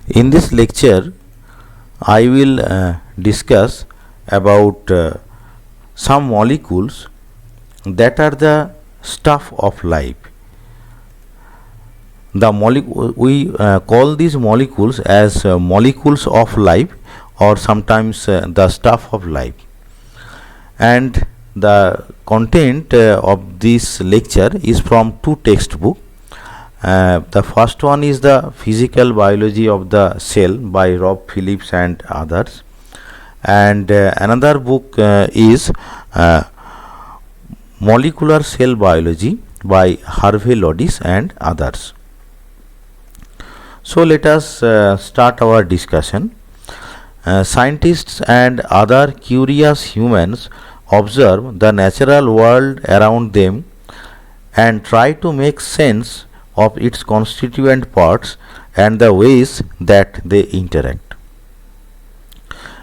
In this lecture, I will discuss about some molecules that are the stuff of life. We call these molecules as molecules of life, or sometimes the stuff of life. And the content of this lecture is from two textbooks. The first one is the Physical Biology of the Cell by Rob Phillips and others, and another book is Molecular Cell Biology by Harvey Lodis and others. So let us start our discussion. Scientists and other curious humans observe the natural world around them and try to make sense of its constituent parts and the ways that they interact.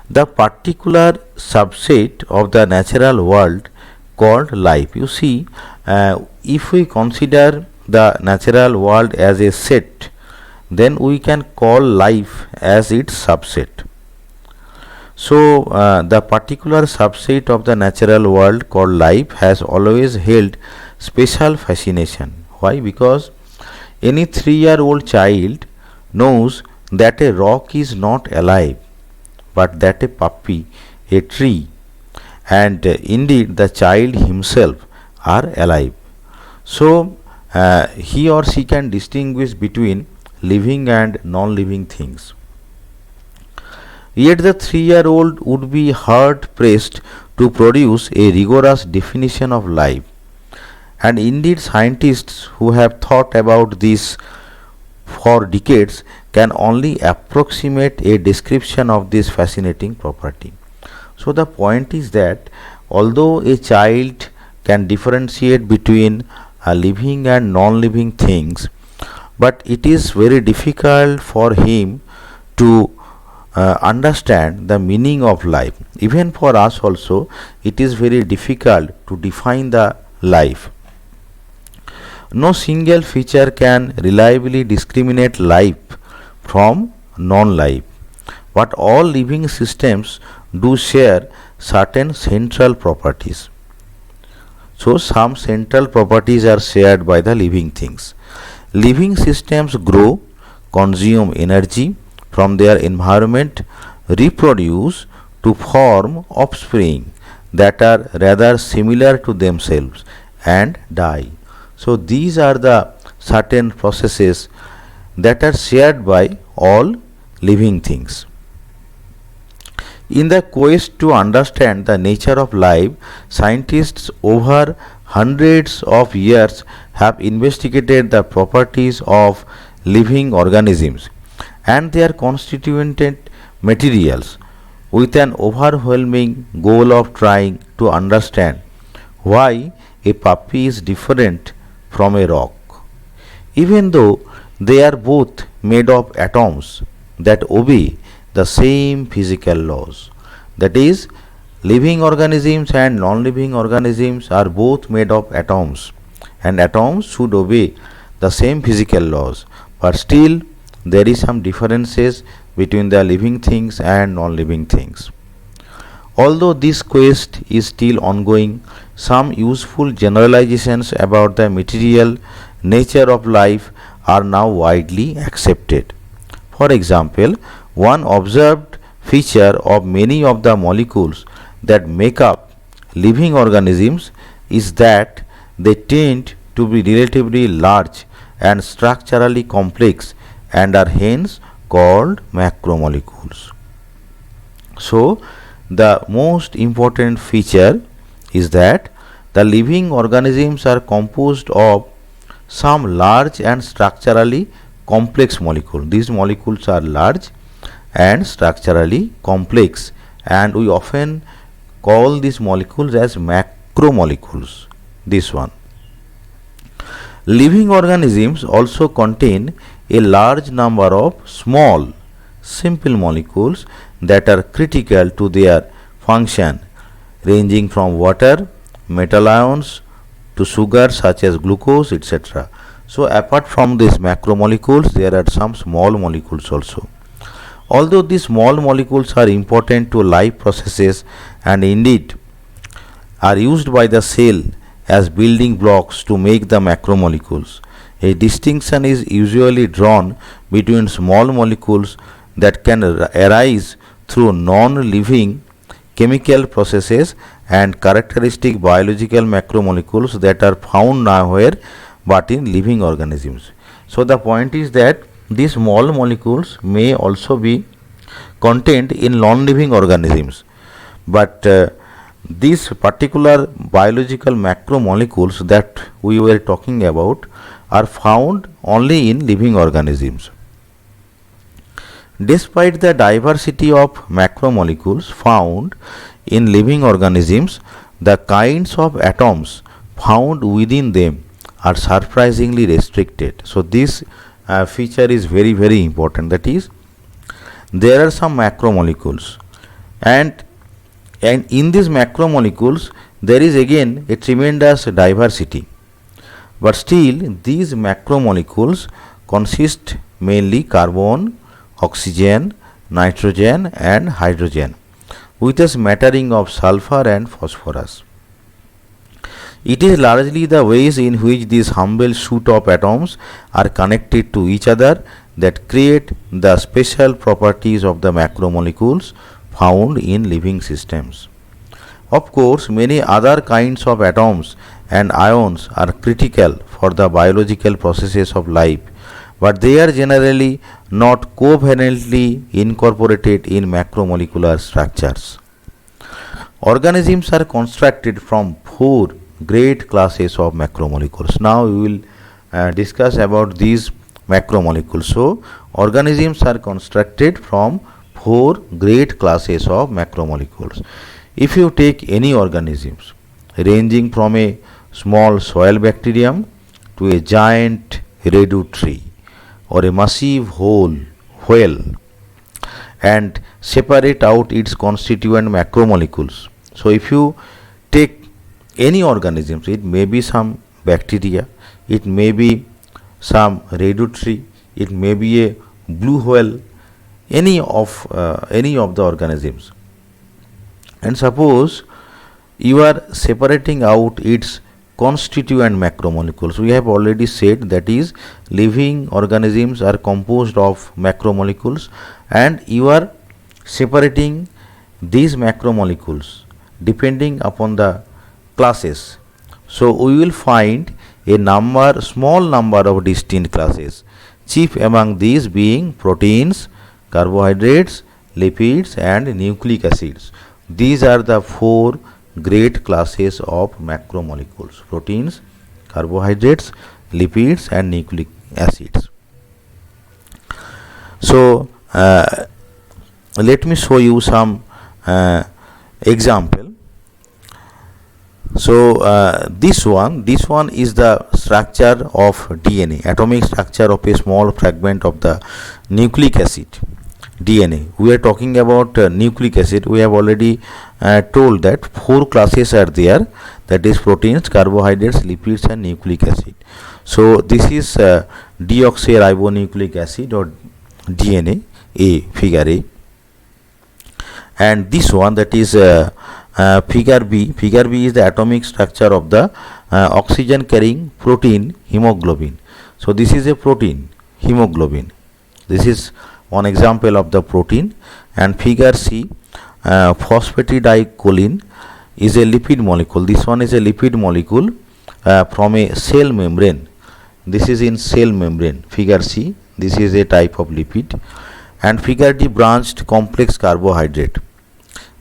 The particular subset of the natural world called life. You see, if we consider the natural world as a set, then we can call life as its subset. So, the particular subset of the natural world called life has always held special fascination. Why? Because any 3-year-old child knows that a rock is not alive, but that a puppy, a tree, and indeed the child himself are alive. So, he or she can distinguish between living and non-living things. Yet the 3-year-old would be hard pressed to produce a rigorous definition of life. And indeed, scientists who have thought about this for decades can only approximate a description of this fascinating property. So, the point is that although a child can differentiate between living and non-living things, but it is very difficult for him to understand the meaning of life. Even for us also, it is very difficult to define the life. No single feature can reliably discriminate life from non-life, but all living systems do share certain central properties. So, some central properties are shared by the living things. Living systems grow, consume energy from their environment, reproduce to form offspring that are rather similar to themselves, and die. So, these are the certain processes that are shared by all living things. In the quest to understand the nature of life, scientists over hundreds of years have investigated the properties of living organisms and their constituent materials with an overwhelming goal of trying to understand why a puppy is different from a rock. Even though they are both made of atoms that obey the same physical laws. That is, living organisms and non-living organisms are both made of atoms, and atoms should obey the same physical laws, but still there is some differences between the living things and non-living things. Although this quest is still ongoing, some useful generalizations about the material nature of life are now widely accepted. For example, one observed feature of many of the molecules that make up living organisms is that they tend to be relatively large and structurally complex and are hence called macromolecules. So, the most important feature is that the living organisms are composed of some large and structurally complex molecules. These molecules are large and structurally complex, and we often call these molecules as macromolecules. This one. Living organisms also contain a large number of small, simple molecules that are critical to their function, ranging from water, metal ions to sugar such as glucose, etc. So, apart from these macromolecules, there are some small molecules also. Although these small molecules are important to life processes and indeed are used by the cell as building blocks to make the macromolecules, a distinction is usually drawn between small molecules that can arise through non-living chemical processes and characteristic biological macromolecules that are found nowhere but in living organisms. So the point is that these small molecules may also be contained in non-living organisms, but these particular biological macromolecules that we were talking about are found only in living organisms. Despite the diversity of macromolecules found in living organisms, the kinds of atoms found within them are surprisingly restricted. So this feature is very important. That is, there are some macromolecules, and in these macromolecules there is again a tremendous diversity, but still these macromolecules consist mainly carbon, oxygen, nitrogen and hydrogen, with a smattering of sulfur and phosphorus. It is largely the ways in which these humble suite of atoms are connected to each other that create the special properties of the macromolecules found in living systems. Of course, many other kinds of atoms and ions are critical for the biological processes of life, but they are generally not covalently incorporated in macromolecular structures. Organisms are constructed from four great classes of macromolecules. Now we will discuss about these macromolecules. So organisms are constructed from four great classes of macromolecules. If you take any organisms ranging from a small soil bacterium to a giant redwood tree or a massive whale and separate out its constituent macromolecules. So if you take any organisms, it may be some bacteria, it may be some redwood tree, it may be a blue whale, any of the organisms, and suppose you are separating out its constituent macromolecules. We have already said that is living organisms are composed of macromolecules, and you are separating these macromolecules depending upon the classes. So we will find a small number of distinct classes, chief among these being proteins, carbohydrates, lipids and nucleic acids. These are the four great classes of macromolecules: proteins, carbohydrates, lipids and nucleic acids. So let me show you some example. So this one is the structure of DNA, atomic structure of a small fragment of the nucleic acid, DNA. We are talking about nucleic acid. We have already told that four classes are there, that is proteins, carbohydrates, lipids and nucleic acid. So this is deoxyribonucleic acid or DNA, figure A, and this one, that is figure B. Figure B is the atomic structure of the oxygen carrying protein hemoglobin. So this is a protein, hemoglobin. This is one example of the protein. And figure C, phosphatidylcholine is a lipid molecule. This one is a lipid molecule from a cell membrane. This is in cell membrane, figure C. This is a type of lipid. And figure D, branched complex carbohydrate.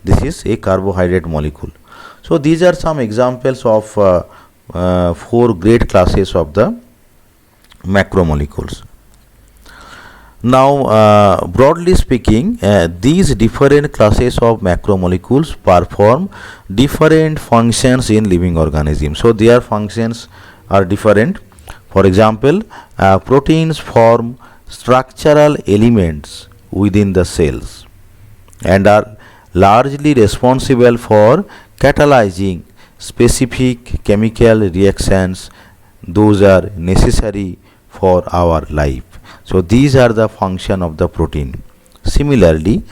This is a carbohydrate molecule. So these are some examples of four great classes of the macromolecules. Now broadly speaking, these different classes of macromolecules perform different functions in living organisms. So their functions are different. For example, proteins form structural elements within the cells and are largely responsible for catalyzing specific chemical reactions. Those are necessary for our life. So these are the function of the protein. Similarly,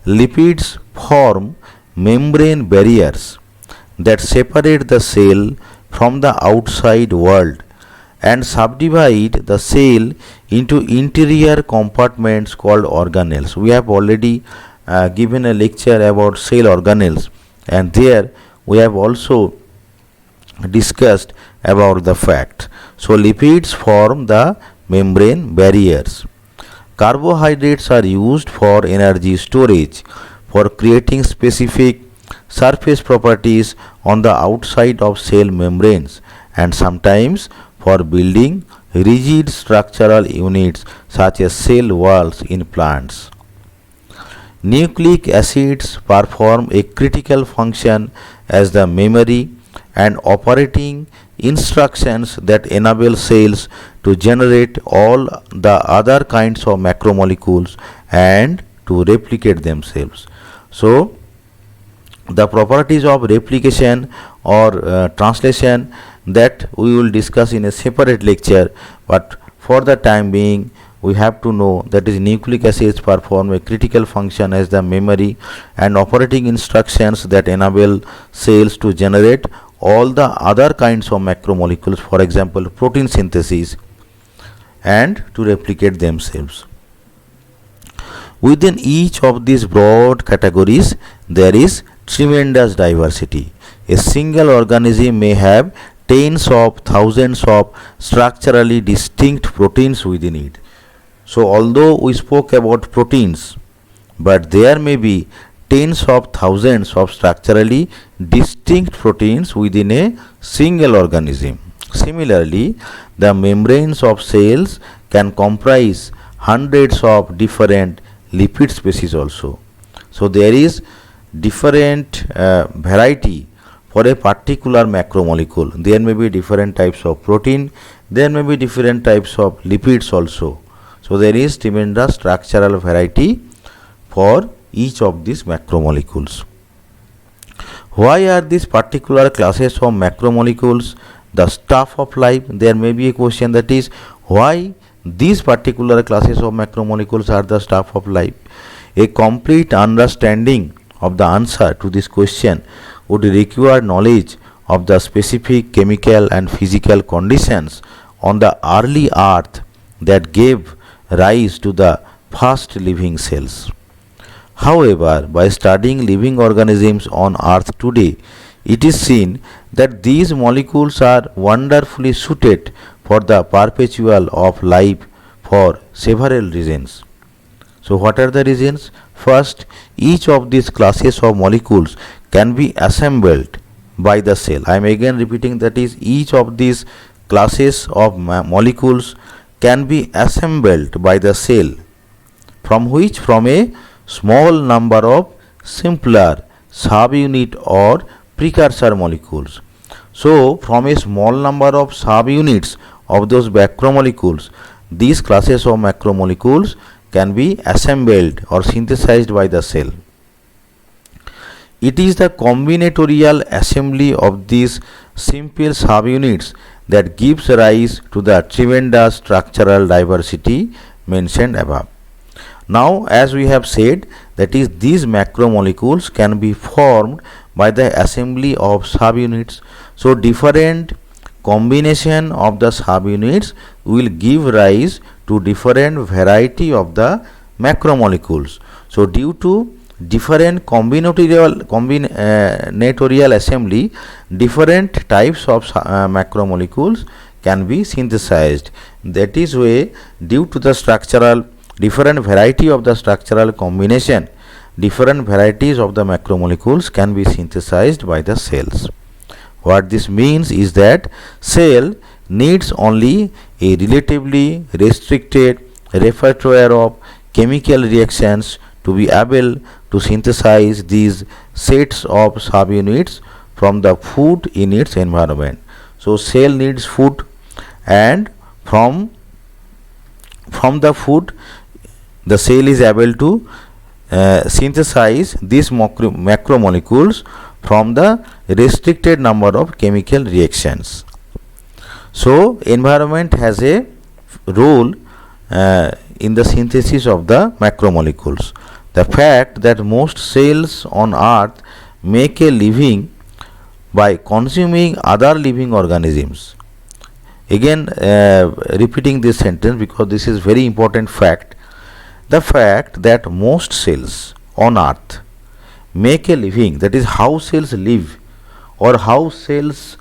lipids form membrane barriers that separate the cell from the outside world and subdivide the cell into interior compartments called organelles. We have already given a lecture about cell organelles, and there we have also discussed about the fact. So, lipids form the membrane barriers. Carbohydrates are used for energy storage, for creating specific surface properties on the outside of cell membranes, and sometimes for building rigid structural units such as cell walls in plants. Nucleic acids perform a critical function as the memory and operating instructions that enable cells to generate all the other kinds of macromolecules and to replicate themselves. So, the properties of replication or translation, that we will discuss in a separate lecture, but for the time being we have to know that is nucleic acids perform a critical function as the memory and operating instructions that enable cells to generate all the other kinds of macromolecules, for example protein synthesis, and to replicate themselves. Within each of these broad categories there is tremendous diversity. A single organism may have tens of thousands of structurally distinct proteins within it. So, although we spoke about proteins, but there may be tens of thousands of structurally distinct proteins within a single organism. Similarly, the membranes of cells can comprise hundreds of different lipid species also. So, there is different variety for a particular macromolecule. There may be different types of protein, there may be different types of lipids also. So, there is tremendous structural variety for each of these macromolecules. Why are these particular classes of macromolecules the stuff of life? There may be a question, that is, why these particular classes of macromolecules are the stuff of life? A complete understanding of the answer to this question would require knowledge of the specific chemical and physical conditions on the early earth that gave rise to the first living cells. However, by studying living organisms on earth today, it is seen that these molecules are wonderfully suited for the perpetual of life for several reasons. So, what are the reasons? First, each of these classes of molecules can be assembled by the cell. I am again repeating, that is, each of these classes of molecules can be assembled by the cell. From which? From a small number of simpler subunit or precursor molecules. So, from a small number of subunits of those macromolecules, these classes of macromolecules can be assembled or synthesized by the cell. It is the combinatorial assembly of these simple subunits that gives rise to the tremendous structural diversity mentioned above. Now, as we have said, that is, these macromolecules can be formed by the assembly of subunits. So, different combination of the subunits will give rise to different variety of the macromolecules. So, due to different combinatorial assembly, different types of macromolecules can be synthesized. That is why, due to the structural different variety of the structural combination, different varieties of the macromolecules can be synthesized by the cells. What this means is that cell needs only a relatively restricted repertoire of chemical reactions to be able to synthesize these sets of subunits from the food in its environment. So, cell needs food, and from the food the cell is able to synthesize these macromolecules from the restricted number of chemical reactions. So, environment has a role in the synthesis of the macromolecules. The fact that most cells on earth make a living by consuming other living organisms. Again, repeating this sentence because this is very important fact. The fact that most cells on earth make a living, that is how cells live or how cells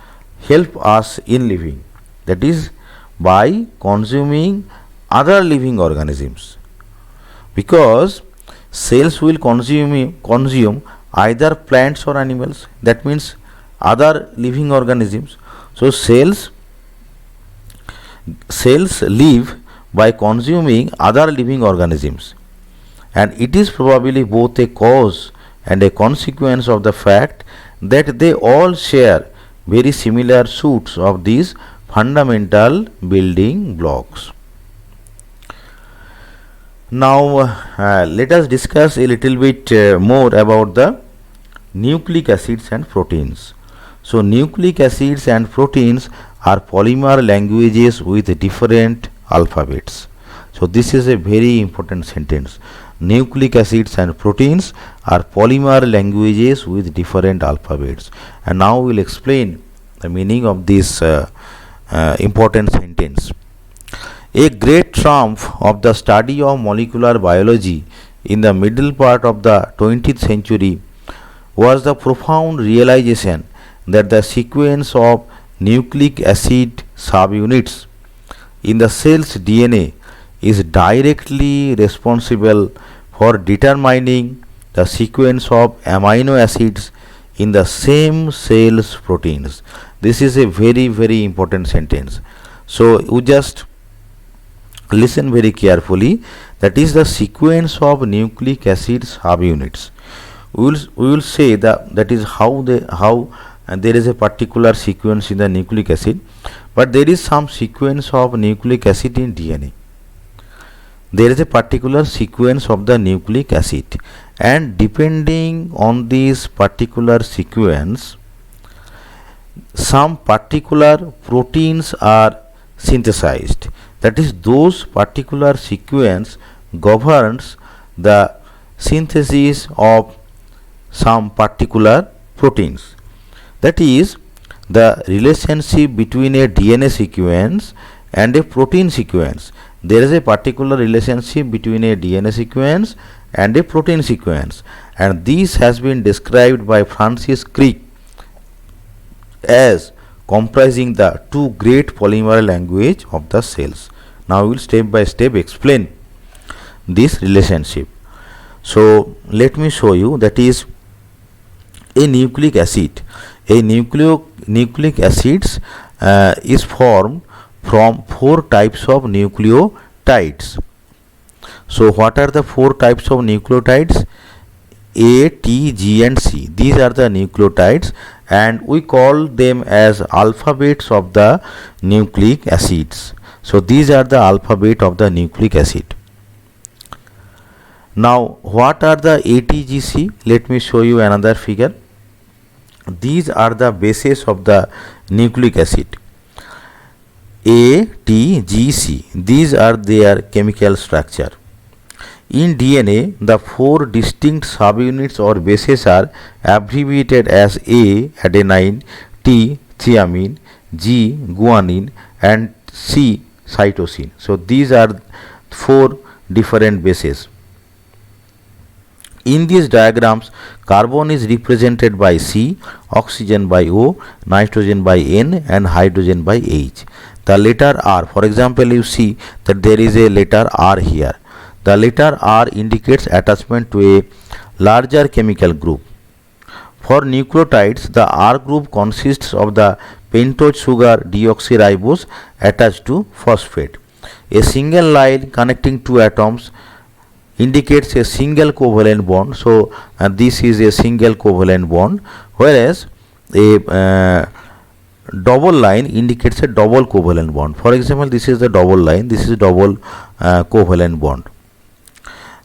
help us in living, that is by consuming other living organisms, because cells will consume either plants or animals, that means other living organisms. So cells live by consuming other living organisms, and it is probably both a cause and a consequence of the fact that they all share very similar suits of these fundamental building blocks. Now let us discuss a little bit more about the nucleic acids and proteins. So nucleic acids and proteins are polymer languages with different alphabets. So this is a very important sentence. Nucleic acids and proteins are polymer languages with different alphabets. And now we will explain the meaning of this important sentence. A great triumph of the study of molecular biology in the middle part of the 20th century was the profound realization that the sequence of nucleic acid subunits in the cell's DNA is directly responsible for determining the sequence of amino acids in the same cell's proteins. This is a very, very important sentence. So you just listen very carefully. That is the sequence of nucleic acid subunits. We will say that is how there is a particular sequence in the nucleic acid, but there is some sequence of nucleic acid in DNA. There is a particular sequence of the nucleic acid, and depending on this particular sequence, some particular proteins are synthesized. That is, those particular sequence governs the synthesis of some particular proteins. That is the relationship between a DNA sequence and a protein sequence. There is a particular relationship between a DNA sequence and a protein sequence, and this has been described by Francis Crick as comprising the two great polymer language of the cells. Now we will step by step explain this relationship. So let me show you, that is a nucleic acid. A nucleic acids is formed from four types of nucleotides. So what are the four types of nucleotides? A, T, G and C. These are the nucleotides, and we call them as alphabets of the nucleic acids. So these are the alphabet of the nucleic acid. Now what are the A, T, G, C? Let me show you another figure. These are the bases of the nucleic acid. A, T, G, C. These are their chemical structure. In DNA, the four distinct subunits or bases are abbreviated as A, adenine, T, thymine, G, guanine and C, cytosine. So these are four different bases. In these diagrams, carbon is represented by C, oxygen by O, nitrogen by N and hydrogen by H. The letter R, for example, you see that there is a letter R here. The letter R indicates attachment to a larger chemical group. For nucleotides, the R group consists of the pentose sugar deoxyribose attached to phosphate. A single line connecting two atoms indicates a single covalent bond. So this is a single covalent bond, whereas a double line indicates a double covalent bond. For example, this is the double line, this is double covalent bond.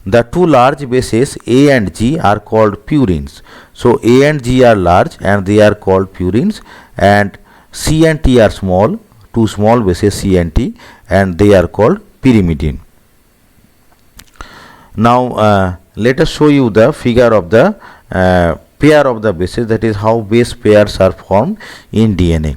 The two large bases A and G are called purines. So A and G are large and they are called purines, and C and T are small, two small bases C and T, and they are called pyrimidine. Now let us show you the figure of the pair of the bases, that is how base pairs are formed in DNA.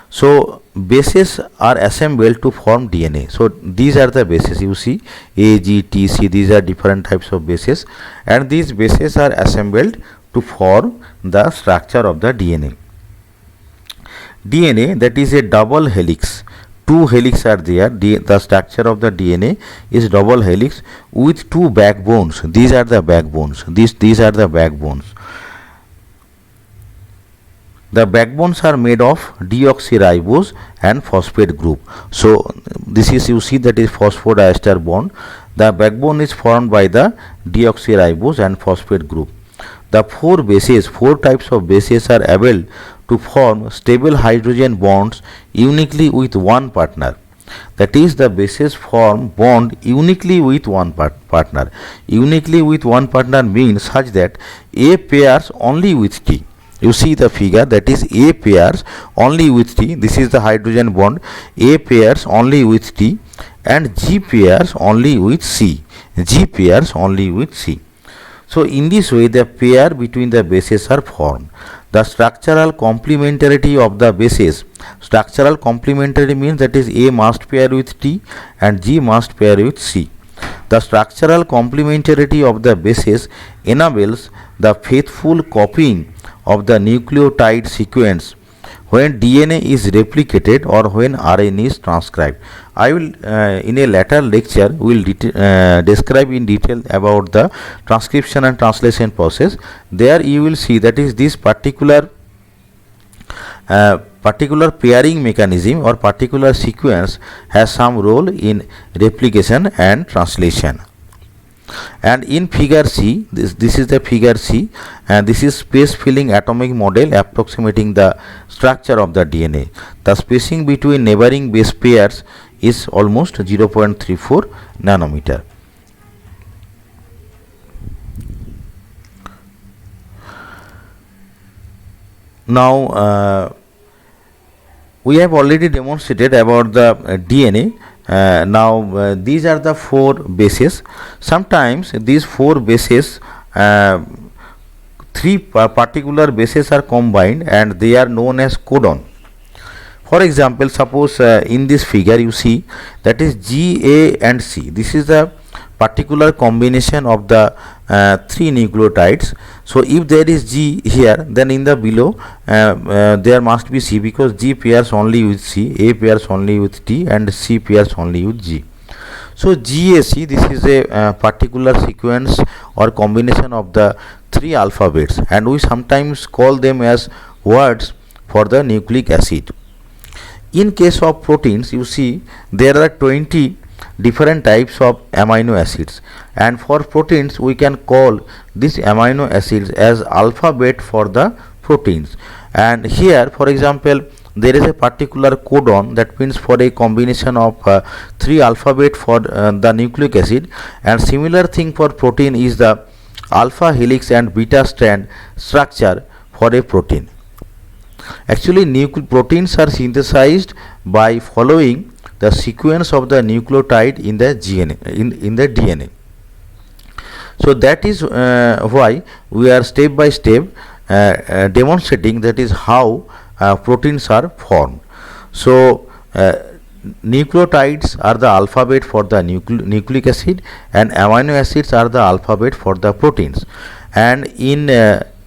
So bases are assembled to form DNA. So these are the bases, you see A, G, T, C, these are different types of bases, and these bases are assembled to form the structure of the DNA. DNA, that is a double helix. Two helix are there. The structure of the DNA is double helix with two backbones. These are the backbones. These are the backbones. The backbones are made of deoxyribose and phosphate group. So this is, you see, that is phosphodiester bond. The backbone is formed by the deoxyribose and phosphate group. The four types of bases are able to form stable hydrogen bonds uniquely with one partner. That is, the bases form bond uniquely with one partner. Uniquely with one partner means such that A pairs only with T. You see the figure, that is A pairs only with T. This is the hydrogen bond. A pairs only with T and G pairs only with C. G pairs only with C. So in this way the pair between the bases are formed. The structural complementarity of the bases. Structural complementarity means that is A must pair with T and G must pair with C. The structural complementarity of the bases enables the faithful copying of the nucleotide sequence when DNA is replicated or when RNA is transcribed. I will in a later lecture will describe in detail about the transcription and translation process. There you will see that is this particular pairing mechanism or particular sequence has some role in replication and translation. And in figure C, this is the figure C, and this is space filling atomic model approximating the structure of the DNA. The spacing between neighboring base pairs is almost 0.34 nanometer. Now we have already demonstrated about the DNA. These are the four bases. Sometimes these four bases, three particular bases are combined and they are known as codon. For example, suppose in this figure you see that is G, A and C. This is the particular combination of the three nucleotides. So if there is G here, then in the below there must be C, because G pairs only with C, A pairs only with T and C pairs only with G. So GAC, this is a particular sequence or combination of the three alphabets, and we sometimes call them as words for the nucleic acid. In case of proteins, you see there are 20 different types of amino acids, and for proteins we can call these amino acids as alphabet for the proteins. And here, for example, there is a particular codon, that means for a combination of three alphabet for the nucleic acid, and similar thing for protein is the alpha helix and beta strand structure for a protein. Actually, proteins are synthesized by following the sequence of the nucleotide in the DNA. So that is why we are step by step demonstrating that is how proteins are formed. So nucleotides are the alphabet for the nucleic acid, and amino acids are the alphabet for the proteins. And in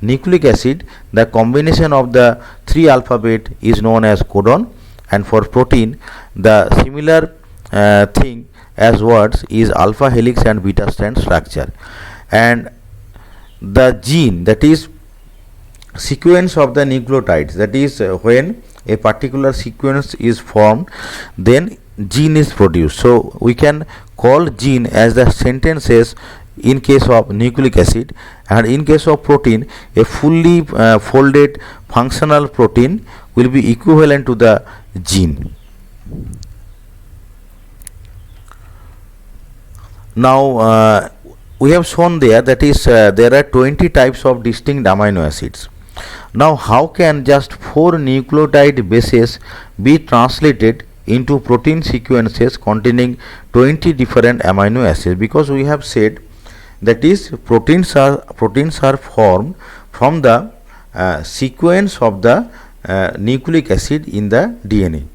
nucleic acid, the combination of the three alphabet is known as codon, and for protein the similar thing as words is alpha helix and beta strand structure. And the gene, that is sequence of the nucleotides, that is when a particular sequence is formed, then gene is produced. So we can call gene as the sentences in case of nucleic acid, and in case of protein a fully folded functional protein will be equivalent to the gene. Now we have shown there that is there are 20 types of distinct amino acids. Now how can just 4 nucleotide bases be translated into protein sequences containing 20 different amino acids? Because we have said that is proteins are formed from the sequence of the nucleic acid in the DNA.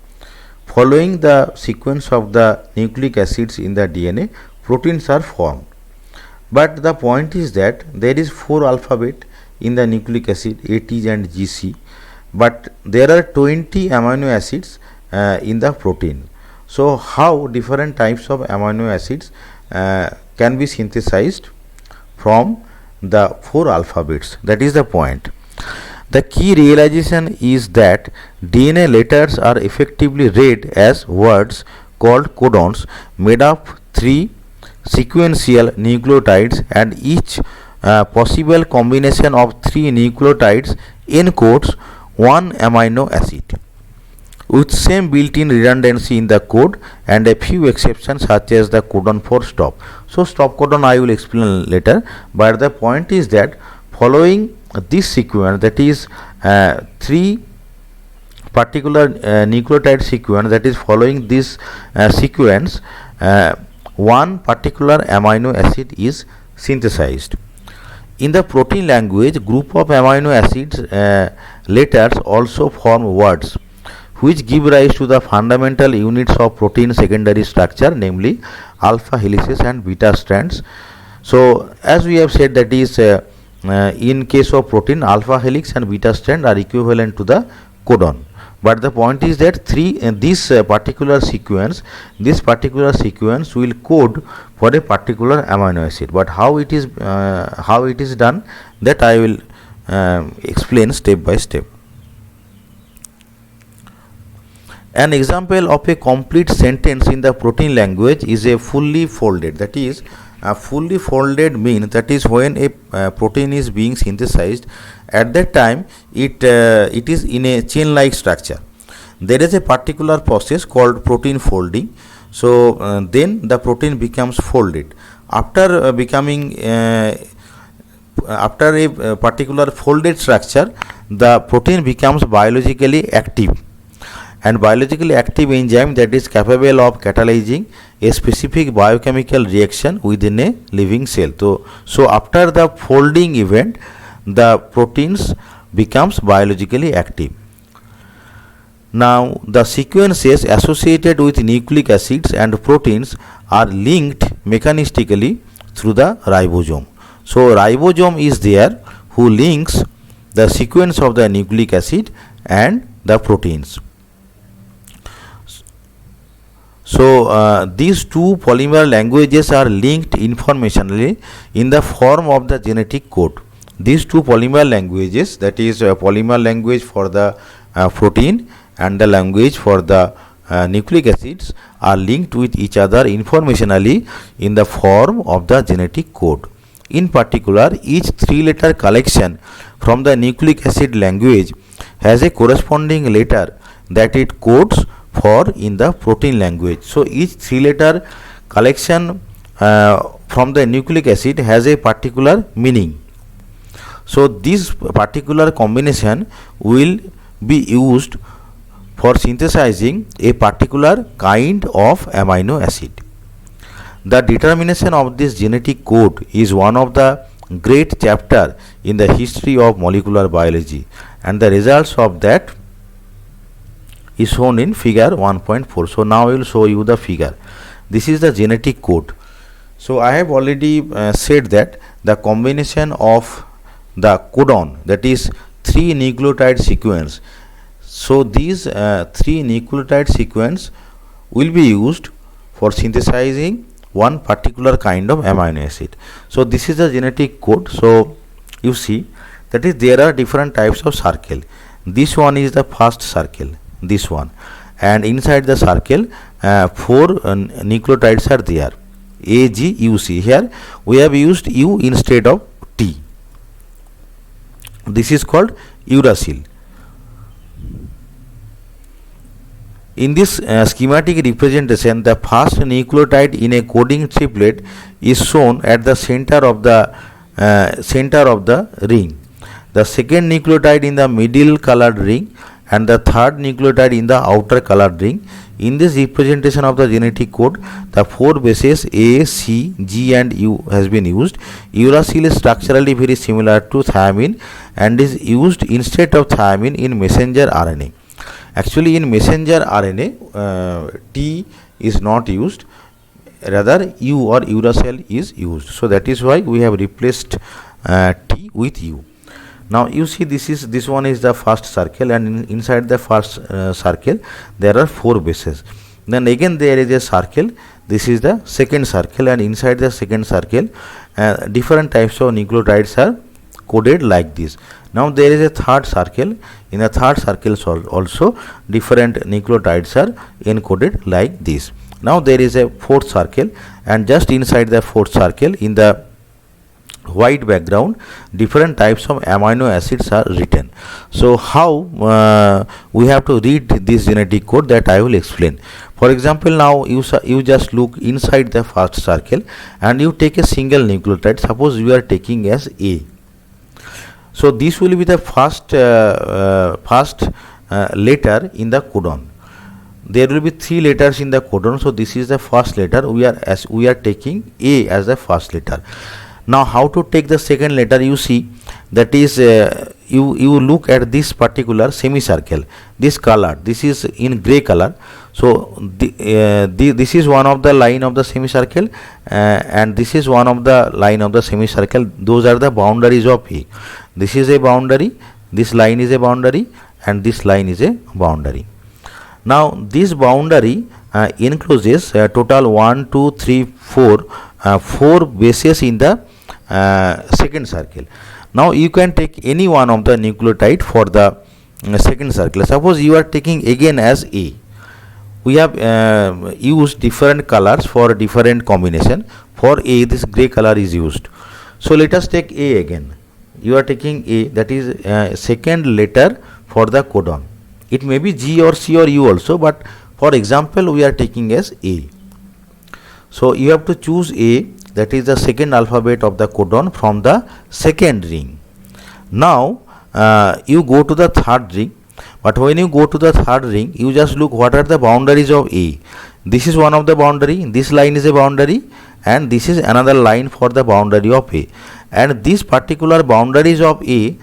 Following the sequence of the nucleic acids in the DNA, proteins are formed. But the point is that there is 4 alphabet in the nucleic acid, A, T, and G, C, but there are 20 amino acids in the protein. So how different types of amino acids can be synthesized from the 4 alphabets? That is the point. The key realization is that DNA letters are effectively read as words called codons made of 3 sequential nucleotides, and each possible combination of 3 nucleotides encodes 1 amino acid with same built-in redundancy in the code and a few exceptions such as the codon for stop. So stop codon I will explain later, but the point is that following this sequence, that is 3 particular nucleotide sequence, that is following this sequence, one particular amino acid is synthesized. In the protein language, group of amino acids letters also form words which give rise to the fundamental units of protein secondary structure, namely alpha helices and beta strands. So as we have said, that is in case of protein, alpha helix and beta strand are equivalent to the codon. But the point is that this particular sequence will code for a particular amino acid. But how it is done, that I will explain step by step. An example of a complete sentence in the protein language is a fully folded. That is, a fully folded means that is when a protein is being synthesized. At that time it is in a chain like structure. There is a particular process called protein folding. So then the protein becomes folded. After becoming after a particular folded structure, the protein becomes biologically active, and biologically active enzyme that is capable of catalyzing a specific biochemical reaction within a living cell. So after the folding event, the proteins becomes biologically active. Now the sequences associated with nucleic acids and proteins are linked mechanistically through the ribosome. So ribosome is there who links the sequence of the nucleic acid and the proteins. So these two polymer languages are linked informationally in the form of the genetic code. These two polymer languages, that is polymer language for the protein and the language for the nucleic acids, are linked with each other informationally in the form of the genetic code. In particular, each 3-letter collection from the nucleic acid language has a corresponding letter that it codes for in the protein language. So each 3-letter collection from the nucleic acid has a particular meaning. So this particular combination will be used for synthesizing a particular kind of amino acid. The determination of this genetic code is one of the great chapter in the history of molecular biology, and the results of that is shown in figure 1.4. So now I will show you the figure. This is the genetic code. So I have already said that the combination of the codon, that is 3 nucleotide sequence. So these 3 nucleotide sequence will be used for synthesizing one particular kind of amino acid. So this is the genetic code. So you see, that is there are different types of circle. This one is the first circle, this one, and inside the circle 4 nucleotides are there, A, G, U, C. Here we have used U instead of T. This is called uracil. In this schematic representation, the first nucleotide in a coding triplet is shown at the center of the ring. The second nucleotide in the middle colored ring, and the third nucleotide in the outer colored ring. In this representation of the genetic code, the 4 bases A, C, G and U has been used. Uracil is structurally very similar to thiamine and is used instead of thiamine in messenger RNA. Actually, in messenger RNA, T is not used, rather U or uracil is used. So that is why we have replaced T with U. Now you see, this one is the first circle, and inside the first circle there are 4 bases. Then again there is a circle, this is the second circle, and inside the second circle different types of nucleotides are coded like this. Now there is a third circle, in the third circle also different nucleotides are encoded like this. Now there is a fourth circle, and just inside the fourth circle in the white background different types of amino acids are written. So how we have to read this genetic code, that I will explain. For example, now you just look inside the first circle and you take a single nucleotide. Suppose you are taking as A. So this will be the first letter in the codon. There will be 3 letters in the codon, so this is the first letter. We are taking A as the first letter. Now how to take the second letter? You see, that is you look at this particular semicircle, this color, this is in gray color. So this is one of the line of the semicircle, and this is one of the line of the semicircle. Those are the boundaries of A. This is a boundary, this line is a boundary, and this line is a boundary. Now this boundary encloses total 1, 2, 3, 4 4 bases in the second circle. Now you can take any one of the nucleotide for the second circle. Suppose you are taking again as A. We have used different colors for different combination. For A, this gray color is used. So let us take A again. You are taking A, that is second letter for the codon. It may be G or C or U also, but for example we are taking as A. So you have to choose A, that is the second alphabet of the codon from the second ring. Now you go to the third ring, but when you go to the third ring, you just look what are the boundaries of A. This is one of the boundary, this line is a boundary, and this is another line for the boundary of A. And these particular boundaries of A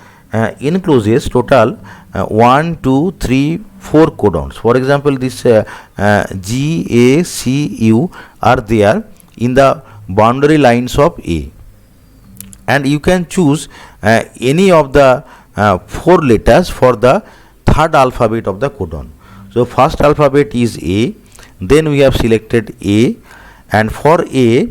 includes total 1, 2, 3, 4 codons. For example, this G, A, C, U are there in the boundary lines of A, and you can choose any of the 4 letters for the third alphabet of the codon. So first alphabet is A, then we have selected A, and for A,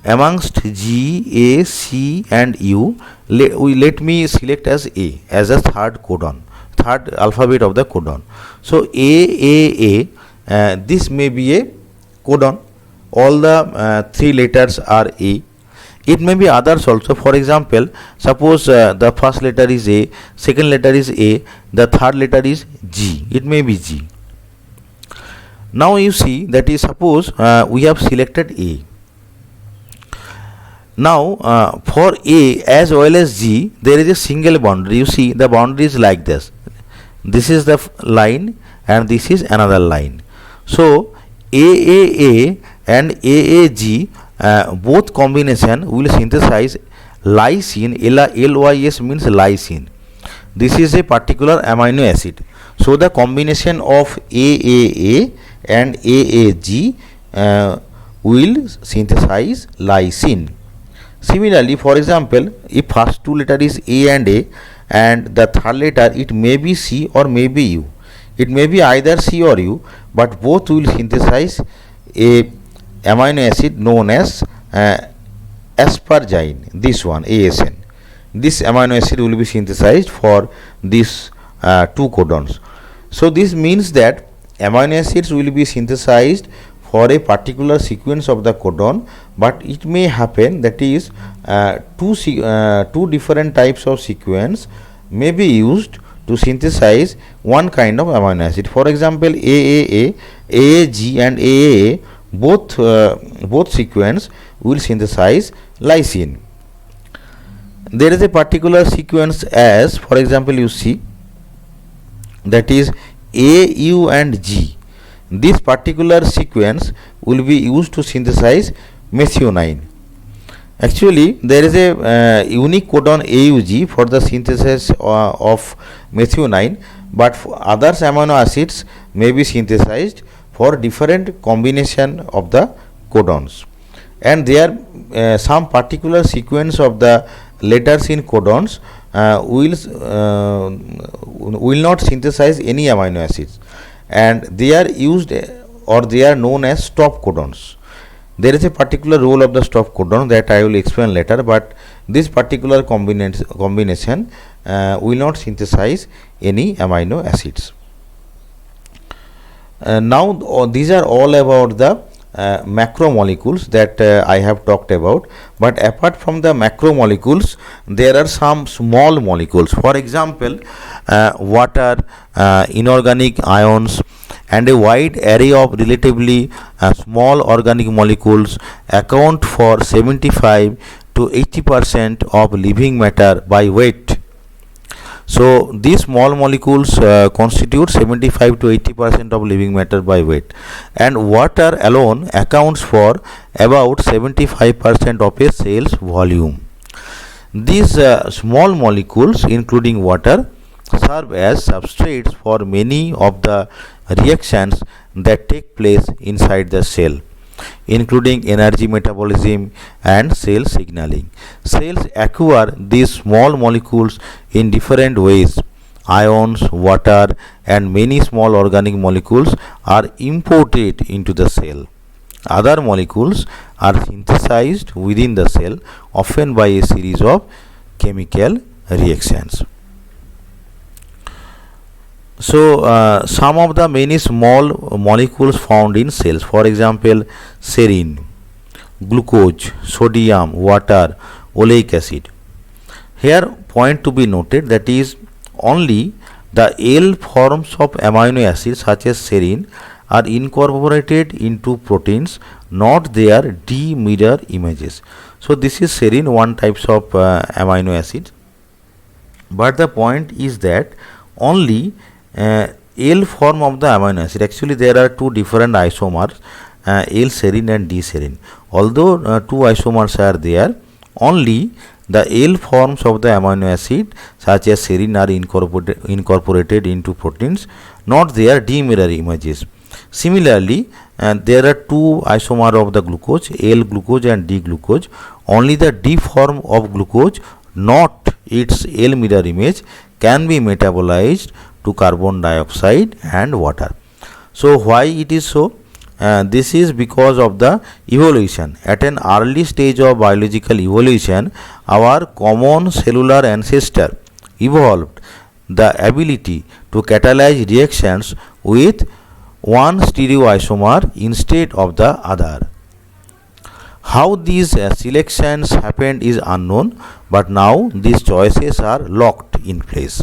amongst G, A, C and U, let me select as A as a third codon, third alphabet of the codon. So A, this may be a codon. All the 3 letters are A. It may be others also. For example, suppose the first letter is A, second letter is A, the third letter is G. It may be G. Now you see, that is, suppose we have selected A. Now for A as well as G, there is a single boundary. You see, the boundary is like this. This is the line and this is another line. So AAA and AAG both combination will synthesize lysine. LYS means lysine. This is a particular amino acid. So the combination of AAA and AAG will synthesize lysine. Similarly, for example, if first 2 letter is A and the third letter, it may be C or may be U. It may be either C or U, but both will synthesize a amino acid known as asparagine. This one, ASN. This amino acid will be synthesized for these 2 codons. So this means that amino acids will be synthesized for a particular sequence of the codon, but it may happen that is two different types of sequence may be used to synthesize one kind of amino acid. For example, AAA, AAG and AAA both sequence will synthesize lysine. There is a particular sequence as, for example, you see, that is A, U and G. This particular sequence will be used to synthesize methionine. Actually, there is a unique codon AUG for the synthesis of methionine, but other amino acids may be synthesized for different combination of the codons, and there some particular sequence of the letters in codons will not synthesize any amino acids, and they are used or they are known as stop codons. There is a particular role of the stop codon that I will explain later, but this particular combination will not synthesize any amino acids. Now these are all about the macromolecules that I have talked about, but apart from the macromolecules there are some small molecules. For example, water, inorganic ions and a wide array of relatively small organic molecules account for 75 to 80% of living matter by weight. So these small molecules constitute 75 to 80% of living matter by weight, and water alone accounts for about 75% of a cell's volume. These small molecules, including water, serve as substrates for many of the reactions that take place inside the cell, including energy metabolism and cell signaling. Cells acquire these small molecules in different ways. Ions, water, and many small organic molecules are imported into the cell. Other molecules are synthesized within the cell, often by a series of chemical reactions. So some of the many small molecules found in cells, for example, serine, glucose, sodium, water, oleic acid. Here point to be noted, that is only the L forms of amino acids such as serine are incorporated into proteins, not their D mirror images. So this is serine, one types of amino acid, but the point is that only L form of the amino acid. Actually there are two different isomers, L serine and D serine. Although two isomers are there, only the L forms of the amino acid such as serine are incorporated into proteins, not their D mirror images. Similarly, there are two isomers of the glucose, L glucose and D glucose. Only the D form of glucose, not its L mirror image, can be metabolized to carbon dioxide and water. So why it is so? This is because of the evolution. At an early stage of biological evolution, our common cellular ancestor evolved the ability to catalyze reactions with one stereoisomer instead of the other. How these selections happened is unknown, but now these choices are locked in place.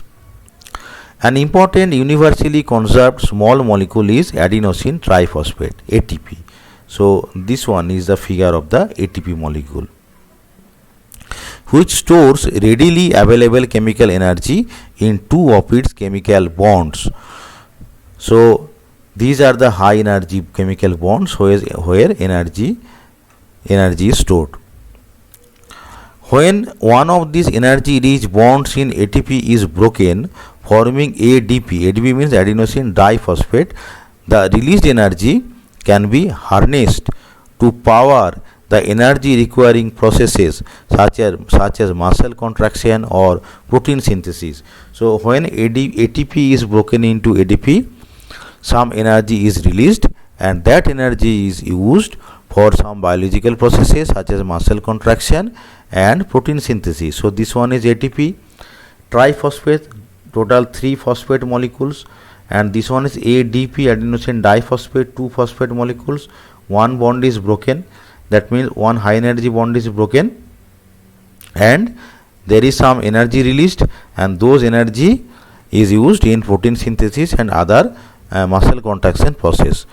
An important universally conserved small molecule is adenosine triphosphate, ATP. So this one is the figure of the ATP molecule, which stores readily available chemical energy in two of its chemical bonds. So these are the high energy chemical bonds where energy is stored. When one of these energy rich bonds in ATP is broken, forming ADP, ADP means adenosine diphosphate, the released energy can be harnessed to power the energy requiring processes such as muscle contraction or protein synthesis. So when ATP is broken into ADP, some energy is released, and that energy is used for some biological processes such as muscle contraction and protein synthesis. So this one is ATP triphosphate, total 3 phosphate molecules, and this one is ADP, adenosine diphosphate, 2 phosphate molecules. One bond is broken, that means one high energy bond is broken, and there is some energy released, and those energy is used in protein synthesis and other muscle contraction process.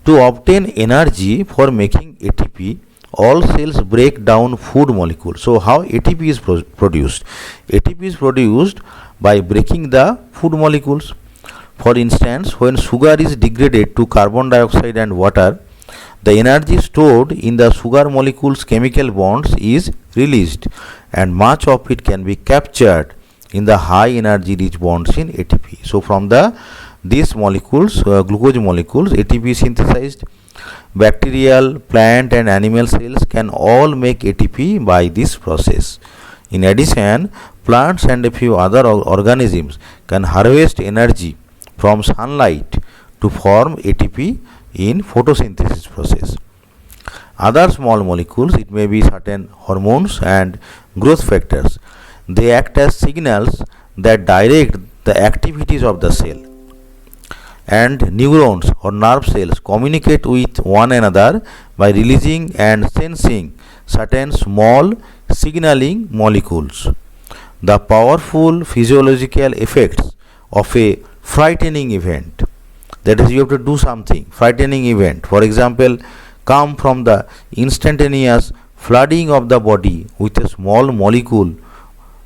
To obtain energy for making ATP, all cells break down food molecules. So how ATP is produced? ATP is produced by breaking the food molecules. For instance, when sugar is degraded to carbon dioxide and water, the energy stored in the sugar molecules' chemical bonds is released, and much of it can be captured in the high energy rich bonds in ATP. So from these molecules, glucose molecules, ATP is synthesized. Bacterial, plant and animal cells can all make ATP by this process. In addition, plants and a few other organisms can harvest energy from sunlight to form ATP in photosynthesis process. Other small molecules, it may be certain hormones and growth factors, they act as signals that direct the activities of the cell. And neurons or nerve cells communicate with one another by releasing and sensing certain small signaling molecules. The powerful physiological effects of a frightening event, that is, you have to do something, frightening event, for example, come from the instantaneous flooding of the body with a small molecule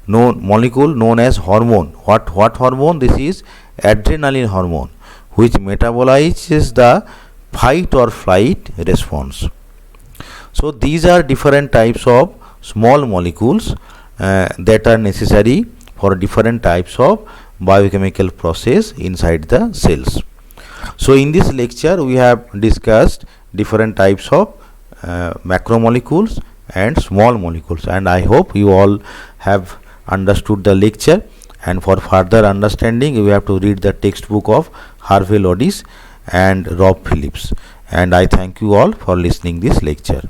known as hormone. What hormone? This is adrenaline hormone, which metabolizes the fight or flight response. So these are different types of small molecules that are necessary for different types of biochemical process inside the cells. So in this lecture we have discussed different types of macromolecules and small molecules, and I hope you all have understood the lecture, and for further understanding you have to read the textbook of Harvey Lodis and Rob Phillips, and I thank you all for listening this lecture.